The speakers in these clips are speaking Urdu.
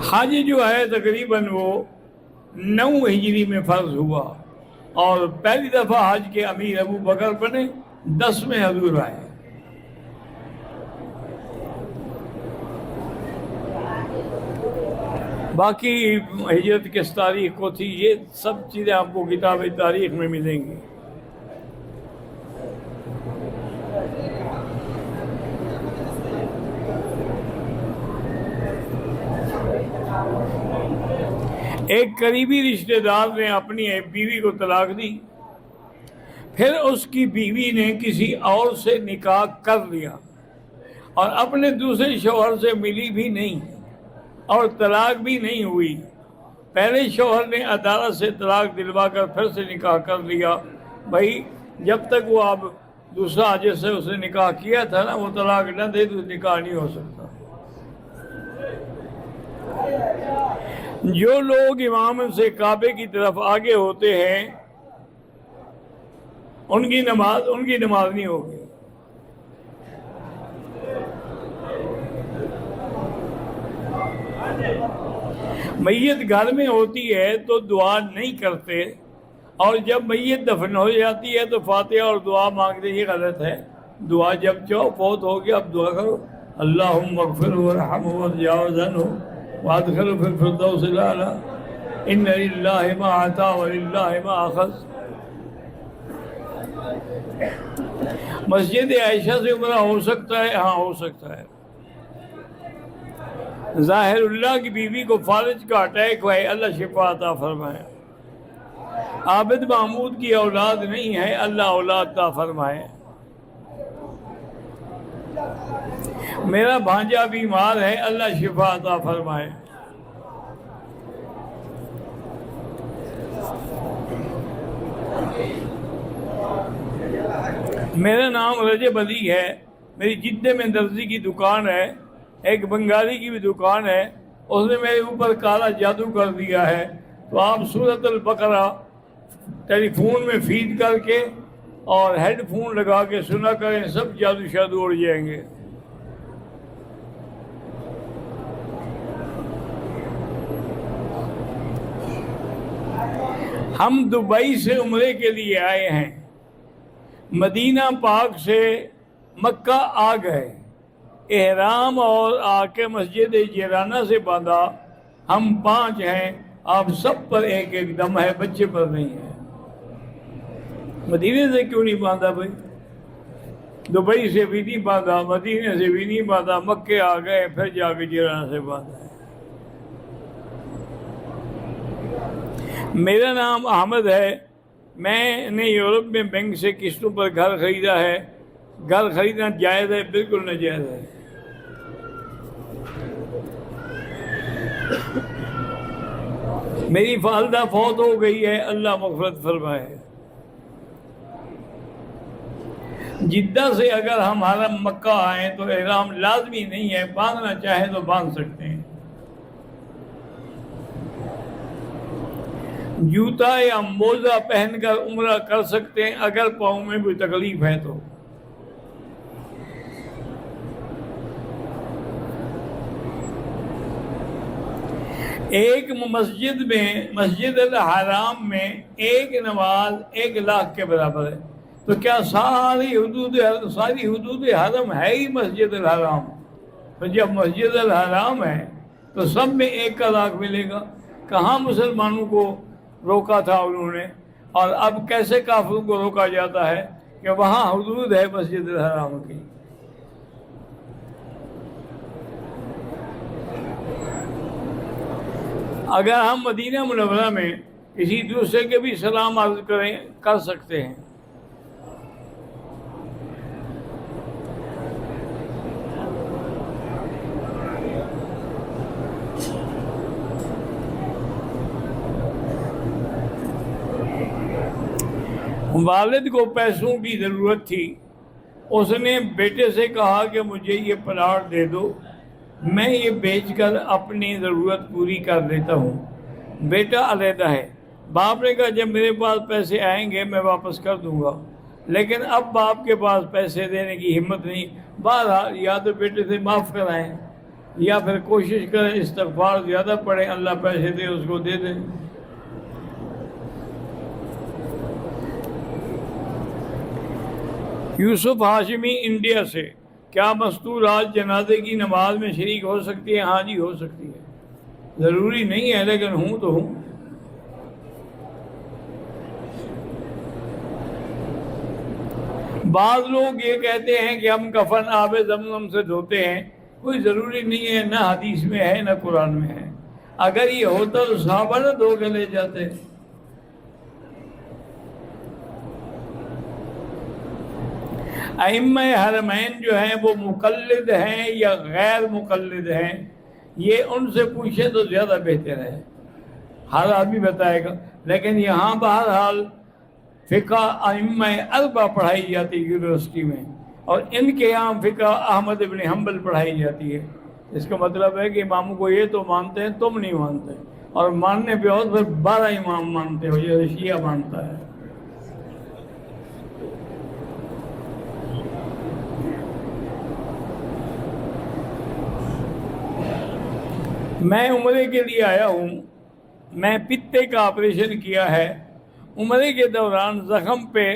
حج جو ہے تقریباً وہ 9 ہجری میں فرض ہوا، اور پہلی دفعہ حج کے امیر ابو بکر بنے، 10 میں حضور آئے۔ باقی ہجرت کس تاریخ کو تھی، یہ سب چیزیں آپ کو کتاب تاریخ میں ملیں گی۔ ایک قریبی رشتہ دار نے اپنی ایک بیوی کو طلاق دی، پھر اس کی بیوی نے کسی اور سے نکاح کر لیا اور اپنے دوسرے شوہر سے ملی بھی نہیں اور طلاق بھی نہیں ہوئی۔ پہلے شوہر نے عدالت سے طلاق دلوا کر پھر سے نکاح کر لیا۔ بھائی جب تک وہ اب دوسرا جس سے اس نے نکاح کیا تھا نا وہ طلاق نہ دے تو نکاح نہیں ہو سکتا۔ جو لوگ امام سے کعبے کی طرف آگے ہوتے ہیں ان کی نماز نہیں ہوگی۔ میت گھر میں ہوتی ہے تو دعا نہیں کرتے، اور جب میت دفن ہو جاتی ہے تو فاتحہ اور دعا مانگتے، یہ غلط ہے۔ دعا جب چاہو، فوت ہو گیا اب دعا کرو، اللہم اغفر وارحمہ وتجاوز عنہ وادخلہ فی الفردوس الاعلی، ان للہ ما اعطی وللہ ما اخذ۔ مسجد عائشہ سے عمرہ ہو سکتا ہے؟ ہاں ہو سکتا ہے۔ ظاہر اللہ کی بیوی کو فالج کا اٹیک ہوا ہے، اللہ شفا عطا فرمائے۔ عابد محمود کی اولاد نہیں ہے، اللہ اولاد عطا فرمائے۔ میرا بھانجا بیمار ہے، اللہ شفا عطا فرمائے۔ میرا نام رجب علی ہے، میری جدے میں درزی کی دکان ہے، ایک بنگالی کی بھی دکان ہے، اس نے میرے اوپر کالا جادو کر دیا ہے، تو آپ سورۃ البقرہ ٹیلی فون میں فیڈ کر کے اور ہیڈ فون لگا کے سنا کریں، سب جادو شادو اڑ جائیں گے۔ ہم دبئی سے عمرے کے لیے آئے ہیں، مدینہ پاک سے مکہ آ گئے، احرام اور آ کے مسجد جیرانہ سے باندھا، ہم 5 ہیں، آپ سب پر ایک ایک دم ہے، بچے پر نہیں ہے۔ مدینے سے کیوں نہیں باندھا بھائی؟ دبئی سے بھی نہیں باندھا، مدینے سے بھی نہیں باندھا، مکے آ گئے پھر جا کے جیرانہ سے باندھا ہے۔ میرا نام احمد ہے، میں نے یورپ میں بینک سے قسطوں پر گھر خریدا ہے۔ گھر خریدنا جائز ہے؟ بالکل ناجائز ہے۔ میری والدہ فوت ہو گئی ہے، اللہ مغفرت فرمائے۔ جدہ سے اگر ہم حرم مکہ آئیں تو احرام لازمی نہیں ہے، باندھنا چاہے تو باندھ سکتے ہیں۔ جوتا یا موزہ پہن کر عمرہ کر سکتے ہیں اگر پاؤں میں کوئی تکلیف ہے تو۔ ایک مسجد الحرام میں ایک نماز 1 لاکھ کے برابر ہے، تو کیا ساری حدود حرم ہے ہی مسجد الحرام؟ تو جب مسجد الحرام ہے تو سب میں 1 لاکھ ملے گا۔ کہاں مسلمانوں کو روکا تھا انہوں نے، اور اب کیسے کافروں کو روکا جاتا ہے کہ وہاں حدود ہے مسجد الحرام کی۔ اگر ہم مدینہ منورہ میں کسی دوسرے کے بھی سلام عرض کر سکتے ہیں۔ والد کو پیسوں کی ضرورت تھی، اس نے بیٹے سے کہا کہ مجھے یہ پلاٹ دے دو، میں یہ بیچ کر اپنی ضرورت پوری کر لیتا ہوں۔ بیٹا علیحدہ ہے، باپ نے کہا جب میرے پاس پیسے آئیں گے میں واپس کر دوں گا، لیکن اب باپ کے پاس پیسے دینے کی ہمت نہیں۔ بہرحال یا تو بیٹے سے معاف کرائیں، یا پھر کوشش کریں استغفار زیادہ پڑھیں، اللہ پیسے دے اس کو دے دیں۔ یوسف ہاشمی انڈیا سے، کیا مستورات جنازے کی نماز میں شریک ہو سکتی ہے؟ ہاں جی ہو سکتی ہے، ضروری نہیں ہے لیکن ہوں تو ہوں۔ بعض لوگ یہ کہتے ہیں کہ ہم کفن آب زمزم سے دھوتے ہیں، کوئی ضروری نہیں ہے، نہ حدیث میں ہے نہ قرآن میں ہے۔ اگر یہ ہوتا تو صحابہ نہ دھو کے لے جاتے۔ ائمہ حرمین جو ہیں وہ مقلد ہیں یا غیر مقلد ہیں، یہ ان سے پوچھیں تو زیادہ بہتر ہے، ہر آدمی بتائے گا۔ لیکن یہاں بہرحال فقہ ائمہ اربعہ پڑھائی جاتی ہے یونیورسٹی میں، اور ان کے یہاں فقہ احمد ابن حنبل پڑھائی جاتی ہے۔ اس کا مطلب ہے کہ اماموں کو یہ تو مانتے ہیں، تم نہیں مانتے، اور ماننے پہ اور پھر 12 امام مانتے ہو جیسے شیعہ مانتا ہے۔ میں عمرے کے لیے آیا ہوں، میں پتے کا آپریشن کیا ہے، عمرے کے دوران زخم پہ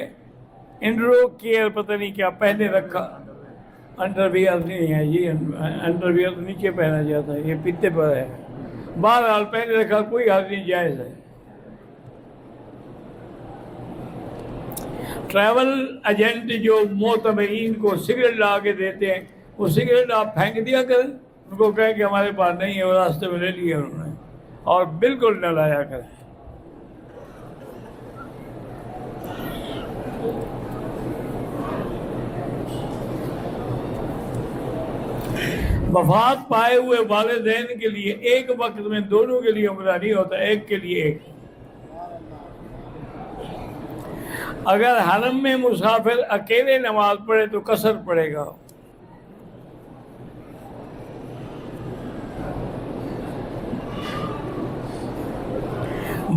انڈرو کیئر پتہ نہیں کیا پہنے رکھا، انڈر ویئر نہیں ہے یہ، انڈر ویئر نیچے پہنا جاتا ہے، یہ پتے پر ہے، بہرحال پہنے رکھا، کوئی حرج نہیں، جائز ہے۔ ٹریول ایجنٹ جو معتمرین کو سگریٹ لا کے دیتے ہیں، وہ سگریٹ آپ پھینک دیا کریں، ان کو کہیں کہ ہمارے پاس نہیں ہے، وہ راستے میں لے لیا انہوں نے، اور بالکل نہ لایا کریں۔ وفات پائے ہوئے والدین کے لیے ایک وقت میں دونوں کے لیے عمرہ نہیں ہوتا، ایک کے لیے ایک۔ اگر حرم میں مسافر اکیلے نماز پڑھے تو قصر پڑے گا۔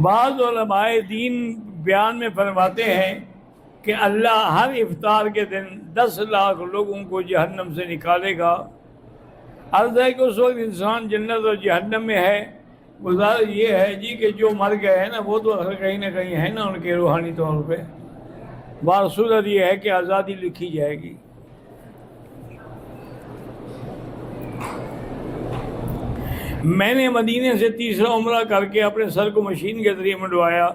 بعض علماء دین بیان میں فرماتے ہیں کہ اللہ ہر افطار کے دن 10 لاکھ لوگوں کو جہنم سے نکالے گا۔ عرض ہے کہ اس وقت انسان جنت اور جہنم میں ہے، گزارش یہ ہے جی کہ جو مر گئے ہیں نا وہ تو کہیں نہ کہیں ہے نا ان کے روحانی طور پہ۔ صورت یہ ہے کہ آزادی لکھی جائے گی۔ میں نے مدینے سے تیسرا عمرہ کر کے اپنے سر کو مشین کے ذریعے منڈوایا۔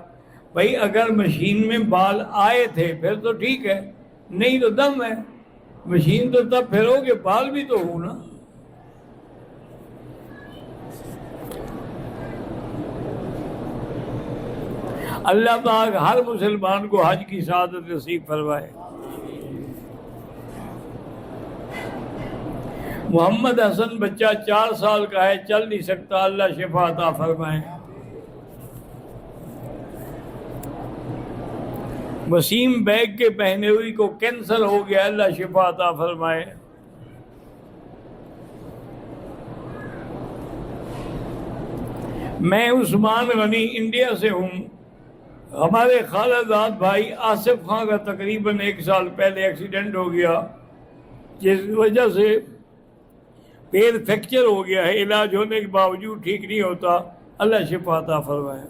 بھائی اگر مشین میں بال آئے تھے پھر تو ٹھیک ہے، نہیں تو دم ہے، مشین تو تب پھرو کہ بال بھی تو ہو نا۔ اللہ پاک ہر مسلمان کو حج کی سعادت نصیب فرمائے۔ محمد حسن بچہ 4 سال کا ہے، چل نہیں سکتا، اللہ شفا عطا فرمائے۔ وسیم بیگ کے پہنے ہوئی کو کینسر ہو گیا، اللہ شفا عطا فرمائے۔ میں عثمان غنی انڈیا سے ہوں، ہمارے خالہ زاد بھائی آصف خان کا تقریباً 1 سال پہلے ایکسیڈنٹ ہو گیا، جس وجہ سے پیر فریکچر ہو گیا ہے، علاج ہونے کے باوجود ٹھیک نہیں ہوتا، اللہ شفا عطا فرمائے۔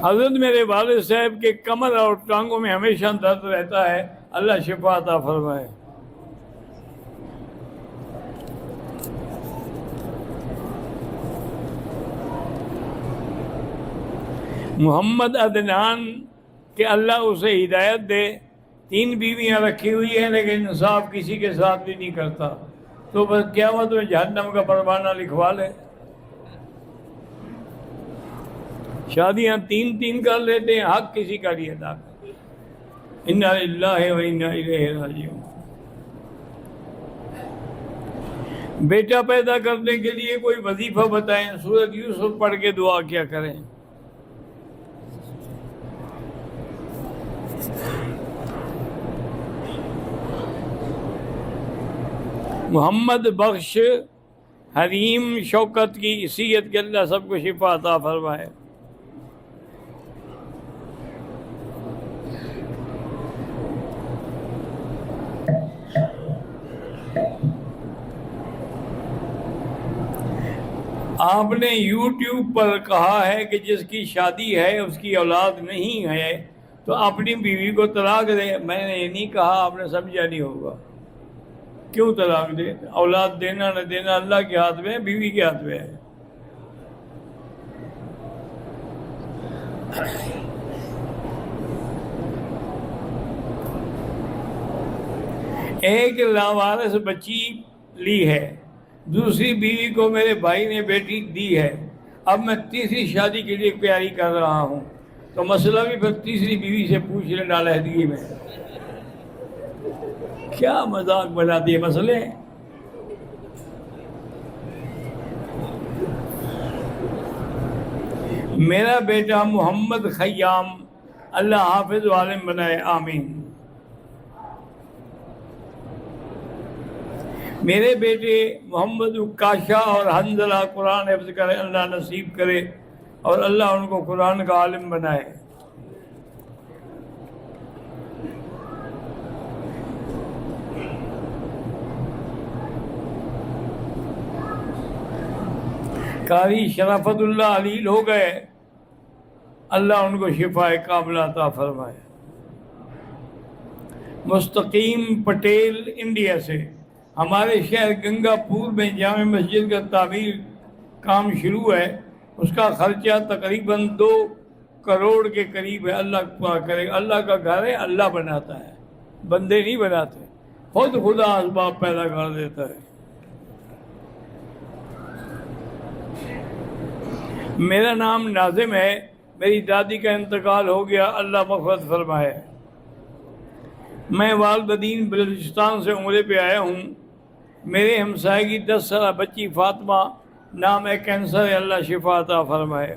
حضرت میرے والد صاحب کے کمر اور ٹانگوں میں ہمیشہ درد رہتا ہے، اللہ شفا عطا فرمائے۔ محمد عدنان کہ اللہ اسے ہدایت دے، 3 بیویاں رکھی ہوئی ہیں لیکن انصاف کسی کے ساتھ بھی نہیں کرتا، تو بس قیامت میں جہنم کا پروانہ لکھوا لے۔ شادیاں 3 کر لیتے ہیں، حق کسی کا نہیں ادا کرتے۔ انا للہ و انا الیہ راجعون۔ بیٹا پیدا کرنے کے لیے کوئی وظیفہ بتائیں، سورۃ یوسف پڑھ کے دعا کیا کریں۔ محمد بخش حریم شوکت کی صحت کے اللہ سب کو شفا عطا فرمائے۔ آپ نے یوٹیوب پر کہا ہے کہ جس کی شادی ہے اس کی اولاد نہیں ہے تو اپنی بیوی کو طلاق دے. میں نے یہ نہیں کہا، آپ نے سمجھا نہیں ہوگا. کیوں طلاق دے؟ اولاد دینا نہ دینا اللہ کے ہاتھ میں ہے، بیوی کے ہاتھ میں ہے. ایک لاوارث بچی لی ہے، دوسری بیوی کو میرے بھائی نے بیٹی دی ہے، اب میں تیسری شادی کے لیے تیاری کر رہا ہوں، تو مسئلہ بھی پھر تیسری بیوی سے پوچھ لے نالہدگی میں. کیا مذاق بنا دیے مسئلے. میرا بیٹا محمد خیام اللہ حافظ و عالم بنائے، آمین. میرے بیٹے محمد کاشا اور حنزلہ قرآن حفظ کرے، اللہ نصیب کرے، اور اللہ ان کو قرآن کا عالم بنائے. قاری شرافت اللہ علیل ہو گئے، اللہ ان کو شفا کاملہ عطا فرمائے. مستقیم پٹیل انڈیا سے، ہمارے شہر گنگا پور میں جامع مسجد کا تعمیر کام شروع ہے، اس کا خرچہ تقریباً 2 کروڑ کے قریب ہے. اللہ پورا کرے گا. اللہ کا گھر ہے، اللہ بناتا ہے، بندے نہیں بناتے، خود خدا اسباب پیدا کر دیتا ہے. میرا نام ناظم ہے، میری دادی کا انتقال ہو گیا، اللہ مغفرت فرمائے. میں والدین بلوچستان سے عمرے پہ آیا ہوں. میرے ہمسائے کی 10 سالہ بچی فاطمہ نام ہے، کینسر ہے، اللہ شفا عطا فرمائے.